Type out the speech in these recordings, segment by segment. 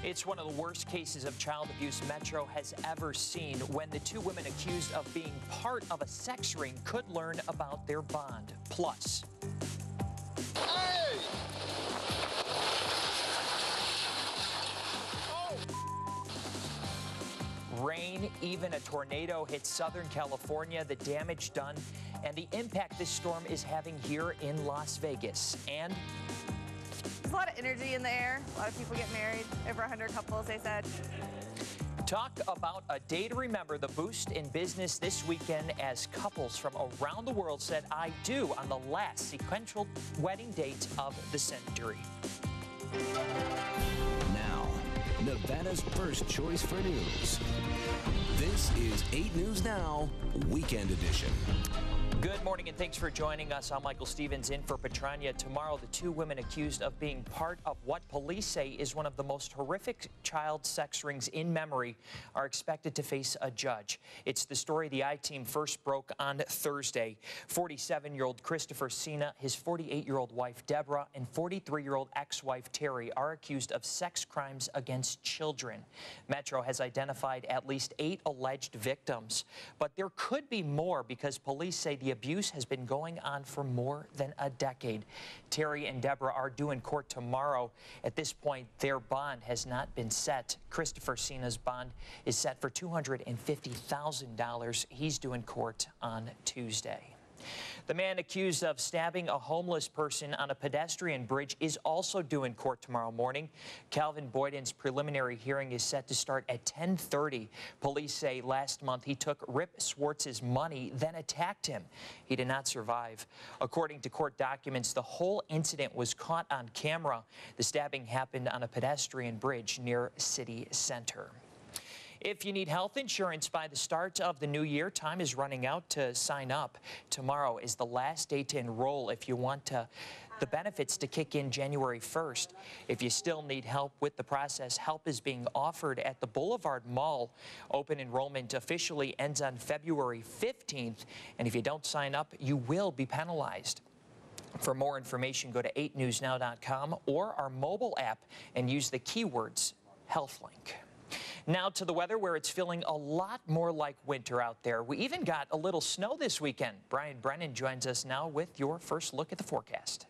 It's one of the worst cases of child abuse Metro has ever seen when the two women accused of being part of a sex ring could learn about their bond. Plus, hey! rain, even a tornado hit Southern California, the damage done, and the impact this storm is having here in Las Vegas. And there's a lot of energy in the air. A lot of people get married. Over 100 couples, they said. talk about a day to remember, the boost in business this weekend as couples from around the world said "I do" on the last sequential wedding date of the century. Now, Nevada's first choice for news. This is 8 News Now, Weekend Edition. Good morning and thanks for joining us. I'm Michael Stevens in for Patranya. Tomorrow, the two women accused of being part of what police say is one of the most horrific child sex rings in memory are expected to face a judge. It's the story the I-Team first broke on Thursday. 47-year-old Christopher Sina, his 48-year-old wife Deborah, and 43-year-old ex-wife Terry are accused of sex crimes against children. Metro has identified at least 8 alleged victims, but there could be more because police say the abuse has been going on for more than a decade. Terry and Deborah are due in court tomorrow. At this point, their bond has not been set. Christopher Sina's bond is set for $250,000. He's due in court on Tuesday. The man accused of stabbing a homeless person on a pedestrian bridge is also due in court tomorrow morning. Calvin Boyden's preliminary hearing is set to start at 10:30. Police say last month he took Rip Swartz's money, then attacked him. He did not survive. According to court documents, the whole incident was caught on camera. The stabbing happened on a pedestrian bridge near City Center. If you need health insurance by the start of the new year, time is running out to sign up. Tomorrow is the last day to enroll if you want the benefits to kick in January 1st. If you still need help with the process, help is being offered at the Boulevard Mall. Open enrollment officially ends on February 15th, and if you don't sign up, you will be penalized. For more information, go to 8newsnow.com or our mobile app and use the keywords HealthLink. Now to the weather, where it's feeling a lot more like winter out there. We even got a little snow this weekend. Brian Brennan joins us now with your first look at the forecast.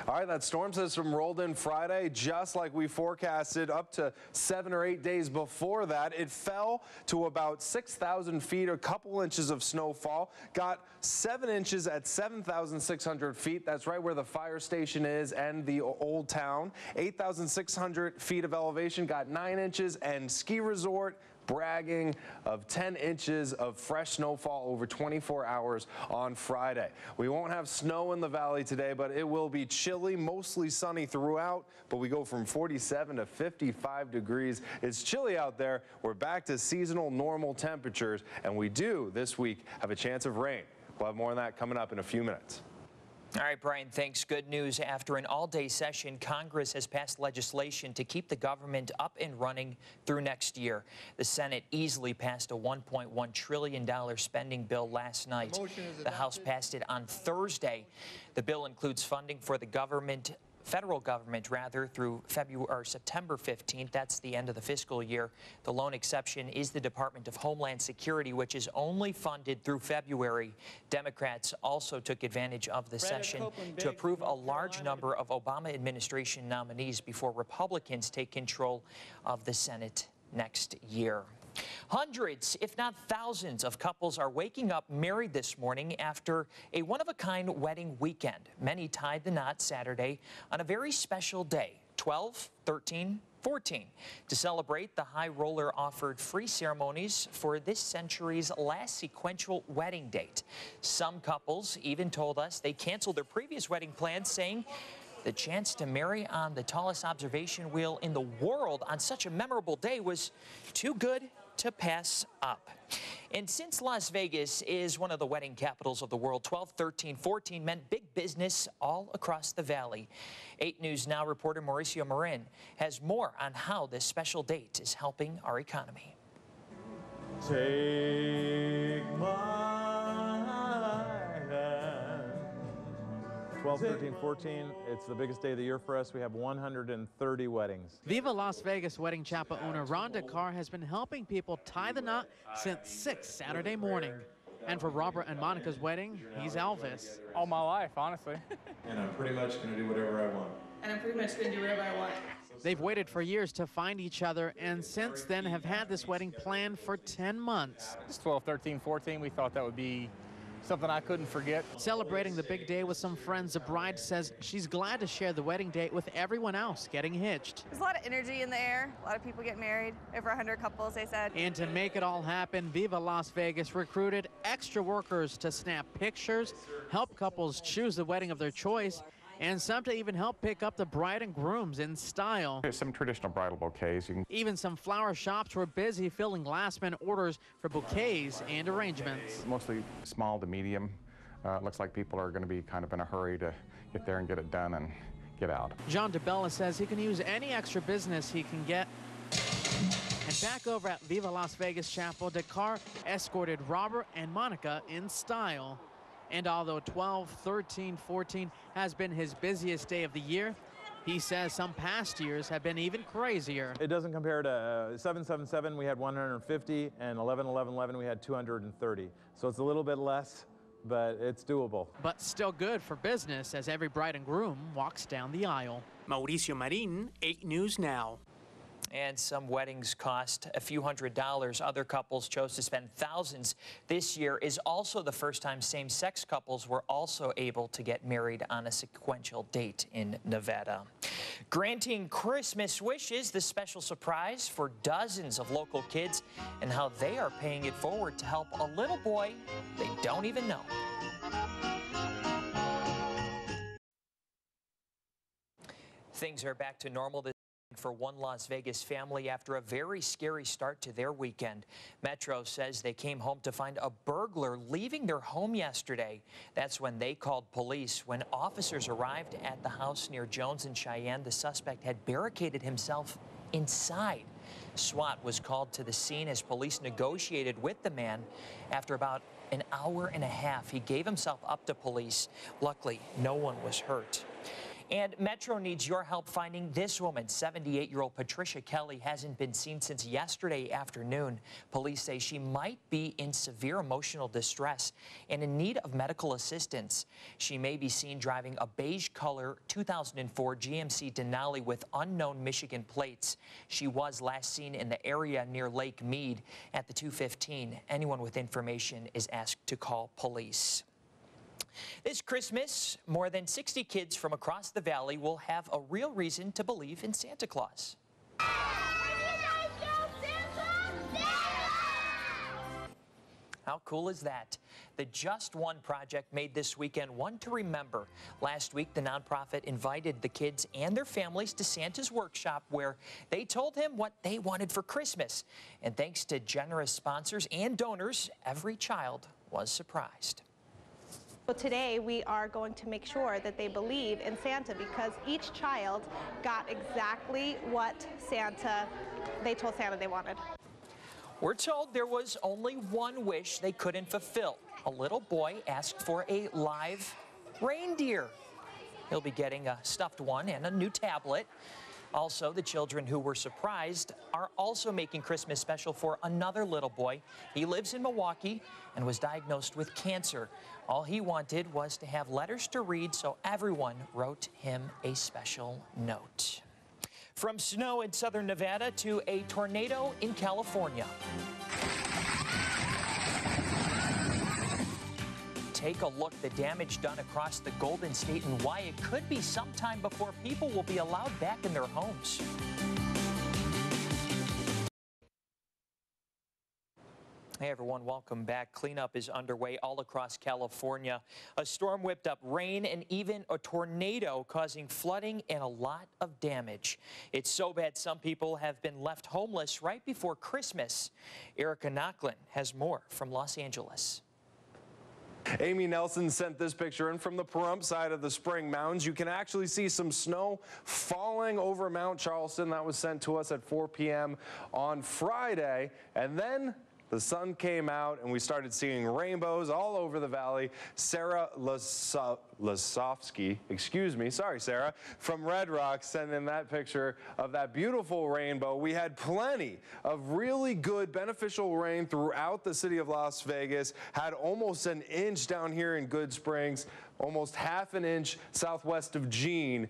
All right, that storm system rolled in Friday just like we forecasted. Up to 7 or 8 days before that, it fell to about 6,000 feet, a couple inches of snowfall. Got 7 inches at 7,600 feet. That's right where the fire station is and the old town. 8,600 feet of elevation, got 9 inches, and ski resort bragging of 10 inches of fresh snowfall over 24 hours on Friday. We won't have snow in the valley today, but it will be chilly, mostly sunny throughout, but we go from 47 to 55 degrees. It's chilly out there. We're back to seasonal normal temperatures, and we do this week have a chance of rain. We'll have more on that coming up in a few minutes. All right, Brian, thanks. Good news. After an all-day session, Congress has passed legislation to keep the government up and running through next year. The Senate easily passed a $1.1 trillion spending bill last night. The House passed it on Thursday. The bill includes funding for the government, federal government rather, through September 15th. That's the end of the fiscal year. The lone exception is the Department of Homeland Security, which is only funded through February. Democrats also took advantage of the session to approve a large number of Obama administration nominees before Republicans take control of the Senate next year. Hundreds, if not thousands, of couples are waking up married this morning after a one-of-a-kind wedding weekend. Many tied the knot Saturday on a very special day, 12, 13, 14. To celebrate, the High Roller offered free ceremonies for this century's last sequential wedding date. Some couples even told us they canceled their previous wedding plans, saying the chance to marry on the tallest observation wheel in the world on such a memorable day was too good to pass up. And since Las Vegas is one of the wedding capitals of the world, 12, 13, 14 meant big business all across the valley. 8 News Now reporter Mauricio Marin has more on how this special date is helping our economy. Take my hand. 12, 13, 14, it's the biggest day of the year for us. We have 130 weddings. Viva Las Vegas Wedding Chapel owner Rhonda Carr has been helping people tie the knot since 6 Saturday morning. And for Robert and Monica's wedding, he's Elvis. All my life, honestly. And I'm pretty much going to do whatever I want. And I'm pretty much going to do whatever I want. They've waited for years to find each other, and since then have had this wedding planned for 10 months. It's 12, 13, 14. We thought that would be something I couldn't forget. Celebrating the big day with some friends, the bride says she's glad to share the wedding date with everyone else getting hitched. There's a lot of energy in the air. A lot of people get married. Over 100 couples, they said. And to make it all happen, Viva Las Vegas recruited extra workers to snap pictures, help couples choose the wedding of their choice, and some to even help pick up the bride and grooms in style. There's some traditional bridal bouquets. Even some flower shops were busy filling last-minute orders for bouquets and arrangements. Mostly small to medium. Looks like people are going to be kind of in a hurry to get there and get it done and get out. John DeBella says he can use any extra business he can get. And back over at Viva Las Vegas Chapel, Dakar escorted Robert and Monica in style. And although 12, 13, 14 has been his busiest day of the year, he says some past years have been even crazier. It doesn't compare to 777, we had 150, and 11-11-11, we had 230. So it's a little bit less, but it's doable. But still good for business as every bride and groom walks down the aisle. Mauricio Marin, 8 News Now. And some weddings cost a few $100s. Other couples chose to spend thousands. This year is also the first time same-sex couples were also able to get married on a sequential date in Nevada. Granting Christmas wishes, the special surprise for dozens of local kids and how they are paying it forward to help a little boy they don't even know. Things are back to normal this for one Las Vegas family after a very scary start to their weekend. Metro says they came home to find a burglar leaving their home yesterday. That's when they called police. When officers arrived at the house near Jones and Cheyenne, the suspect had barricaded himself inside. SWAT was called to the scene as police negotiated with the man. After about an hour and a half, he gave himself up to police. Luckily, no one was hurt. And Metro needs your help finding this woman. 78-year-old Patricia Kelly hasn't been seen since yesterday afternoon. Police say she might be in severe emotional distress and in need of medical assistance. She may be seen driving a beige color 2004 GMC Denali with unknown Michigan plates. She was last seen in the area near Lake Mead at the 2:15. Anyone with information is asked to call police. This Christmas, more than 60 kids from across the valley will have a real reason to believe in Santa Claus. How cool is that? The Just One project made this weekend one to remember. Last week, the nonprofit invited the kids and their families to Santa's workshop where they told him what they wanted for Christmas. And thanks to generous sponsors and donors, every child was surprised. So today we are going to make sure that they believe in Santa because each child got exactly what they told Santa they wanted. We're told there was only one wish they couldn't fulfill. A little boy asked for a live reindeer. He'll be getting a stuffed one and a new tablet. Also, the children who were surprised are also making Christmas special for another little boy. He lives in Milwaukee and was diagnosed with cancer. All he wanted was to have letters to read, so everyone wrote him a special note. From snow in southern Nevada to a tornado in California. Take a look at the damage done across the Golden State and why it could be some time before people will be allowed back in their homes. Hey everyone, welcome back. Cleanup is underway all across California. A storm whipped up rain and even a tornado causing flooding and a lot of damage. It's so bad some people have been left homeless right before Christmas. Erica Knocklin has more from Los Angeles. Amy Nelson sent this picture in from the Pahrump side of the Spring Mountains. You can actually see some snow falling over Mount Charleston. That was sent to us at 4 p.m. on Friday. And then the sun came out and we started seeing rainbows all over the valley. Sarah Lasofsky, excuse me, sorry Sarah, from Red Rock sent in that picture of that beautiful rainbow. We had plenty of really good beneficial rain throughout the city of Las Vegas, had almost an inch down here in Good Springs, almost half an inch southwest of Jean.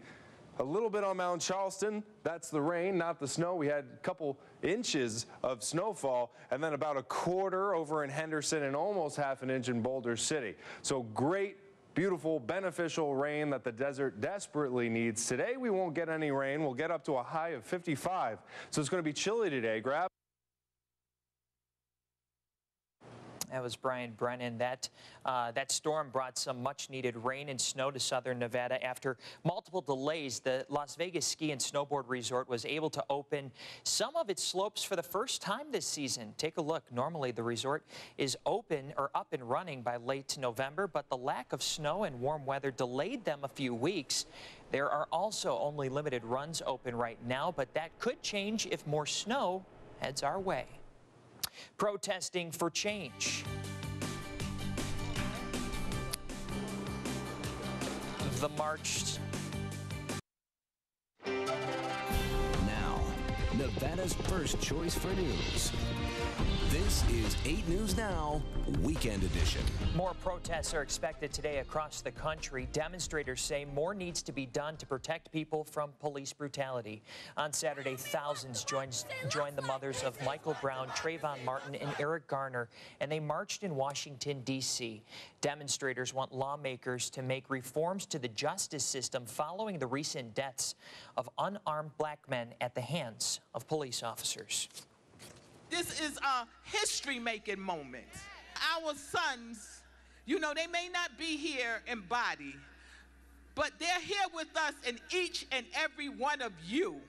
A little bit on Mount Charleston, that's the rain, not the snow. We had a couple inches of snowfall, and then about a quarter over in Henderson and almost half an inch in Boulder City. So great, beautiful, beneficial rain that the desert desperately needs. Today we won't get any rain. We'll get up to a high of 55. So it's going to be chilly today. That was Brian Brennan. That storm brought some much-needed rain and snow to southern Nevada. After multiple delays, the Las Vegas Ski and Snowboard Resort was able to open some of its slopes for the first time this season. Take a look. Normally, the resort is open or up and running by late November, but the lack of snow and warm weather delayed them a few weeks. There are also only limited runs open right now, but that could change if more snow heads our way. Protesting for change. The march. Now, Nevada's first choice for news. This is 8 News Now, Weekend Edition. More protests are expected today across the country. Demonstrators say more needs to be done to protect people from police brutality. On Saturday, thousands joined the mothers of Michael Brown, Trayvon Martin, and Eric Garner, and they marched in Washington, D.C. Demonstrators want lawmakers to make reforms to the justice system following the recent deaths of unarmed black men at the hands of police officers. This is a history-making moment. Our sons, you know, they may not be here in body, but they're here with us in each and every one of you.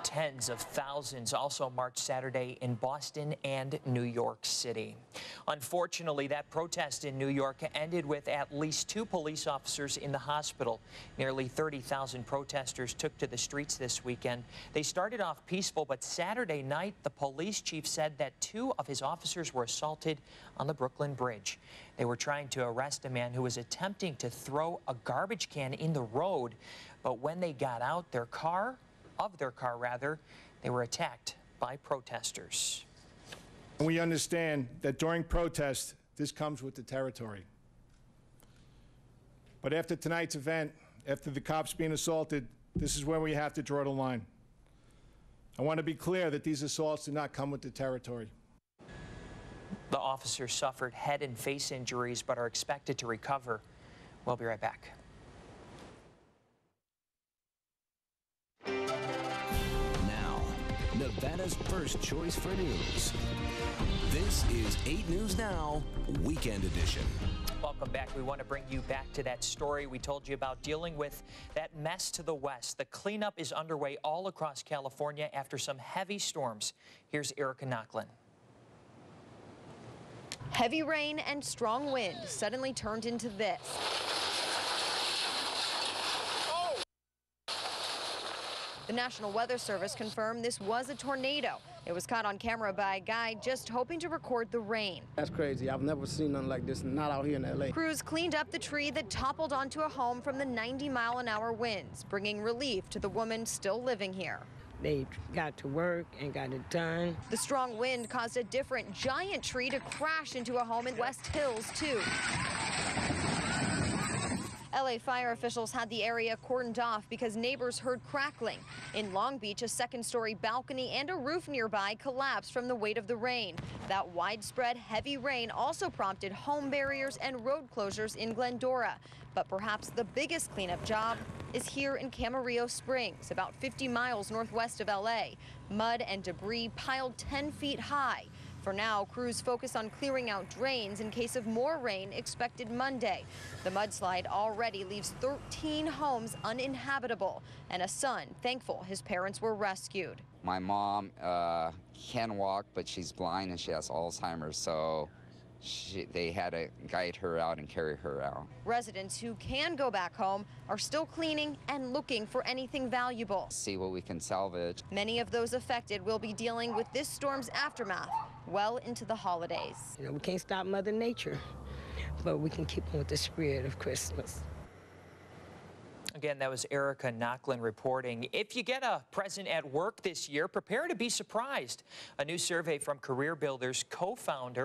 Tens of thousands also marched Saturday in Boston and New York City. Unfortunately, that protest in New York ended with at least 2 police officers in the hospital. Nearly 30,000 protesters took to the streets this weekend. They started off peaceful, but Saturday night, the police chief said that 2 of his officers were assaulted on the Brooklyn Bridge. They were trying to arrest a man who was attempting to throw a garbage can in the road, but when they got out of their car, they were attacked by protesters. We understand that during protests, this comes with the territory. But after tonight's event, after the cops being assaulted, this is where we have to draw the line. I want to be clear that these assaults do not come with the territory. The officers suffered head and face injuries but are expected to recover. We'll be right back. Nevada's first choice for news. This is 8 News Now, Weekend Edition. Welcome back. We want to bring you back to that story we told you about dealing with that mess to the west. The cleanup is underway all across California after some heavy storms. Here's Erica Knocklin. Heavy rain and strong wind suddenly turned into this. The National Weather Service confirmed this was a tornado. It was caught on camera by a guy just hoping to record the rain. That's crazy. I've never seen nothing like this, not out here in L.A. Crews cleaned up the tree that toppled onto a home from the 90-mile-an-hour winds, bringing relief to the woman still living here. They got to work and got it done. The strong wind caused a different giant tree to crash into a home in West Hills, too. LA fire officials had the area cordoned off because neighbors heard crackling. In Long Beach, a second-story balcony and a roof nearby collapsed from the weight of the rain. That widespread heavy rain also prompted home barriers and road closures in Glendora. But perhaps the biggest cleanup job is here in Camarillo Springs, about 50 miles northwest of LA. Mud and debris piled 10 feet high. For now, crews focus on clearing out drains in case of more rain expected Monday. The mudslide already leaves 13 homes uninhabitable, and a son thankful his parents were rescued. My mom can walk, but she's blind and she has Alzheimer's, so they had to guide her out and carry her out. Residents who can go back home are still cleaning and looking for anything valuable. See what we can salvage. Many of those affected will be dealing with this storm's aftermath well into the holidays. You know, we can't stop Mother Nature, but we can keep on with the spirit of Christmas. Again, that was Erica Knocklin reporting. If you get a present at work this year, prepare to be surprised. A new survey from Career Builders found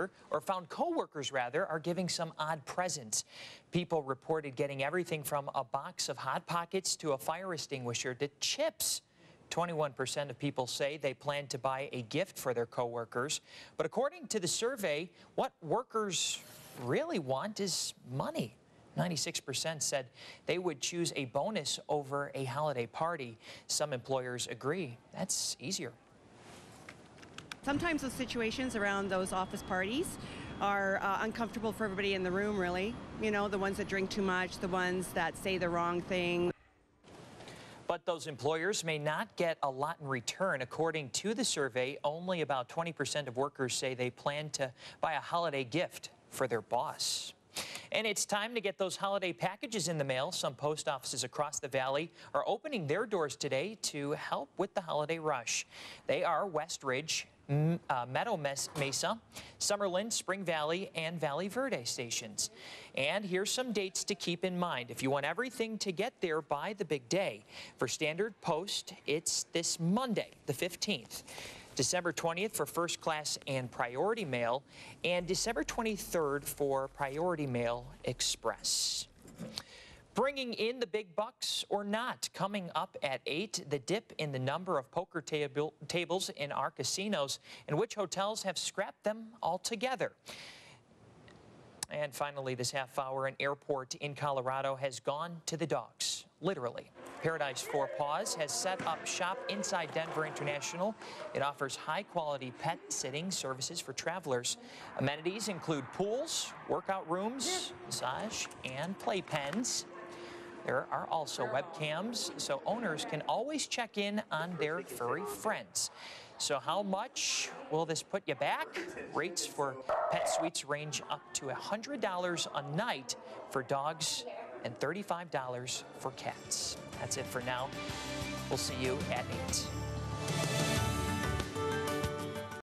coworkers are giving some odd presents. People reported getting everything from a box of Hot Pockets to a fire extinguisher to chips. 21% of people say they plan to buy a gift for their coworkers. But according to the survey, what workers really want is money. 96% said they would choose a bonus over a holiday party. Some employers agree that's easier. Sometimes those situations around those office parties are uncomfortable for everybody in the room, really. You know, the ones that drink too much, the ones that say the wrong thing. But those employers may not get a lot in return. According to the survey, only about 20% of workers say they plan to buy a holiday gift for their boss. And it's time to get those holiday packages in the mail. Some post offices across the valley are opening their doors today to help with the holiday rush. They are West Ridge, Meadow Mesa, Summerlin, Spring Valley, and Valley Verde stations. And here's some dates to keep in mind if you want everything to get there by the big day. For Standard Post, it's this Monday, the 15th. December 20th for First Class and Priority Mail, and December 23rd for Priority Mail Express. Bringing in the big bucks or not, coming up at 8, the dip in the number of poker tables in our casinos, and which hotels have scrapped them altogether. And finally, this half hour, an airport in Colorado has gone to the dogs, literally. Paradise Four Paws has set up shop inside Denver International. It offers high-quality pet sitting services for travelers. Amenities include pools, workout rooms, massage, and playpens. There are also webcams, so owners can always check in on their furry friends. So how much will this put you back? Rates for pet suites range up to $100 a night for dogs and $35 for cats. That's it for now. We'll see you at 8.